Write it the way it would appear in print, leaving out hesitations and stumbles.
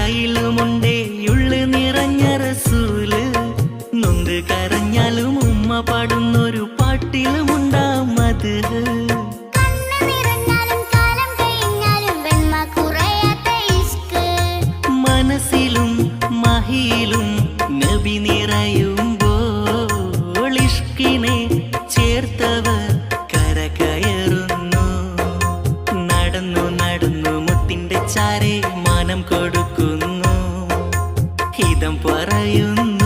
കയ്യിലുമുണ്ടേ ഉള്ളു നിറഞ്ഞ റസൂല്. നൊന്ത് കരഞ്ഞാലും ഉമ്മ പാടുന്നൊരു പാട്ടിലുമുണ്ടാ മദ്ഹ്. മനസ്സിലും മഹിയിലും നബി നിറയുമ്പോൾ ഇഷ്കിനെ ചേർത്തവർ കരകയറുന്നു. നടന്നു നടന്നു മുത്തിന്റെ ചാരെ മാനം കൊടുക്കുന്നു. ഹിതം പറയുന്നു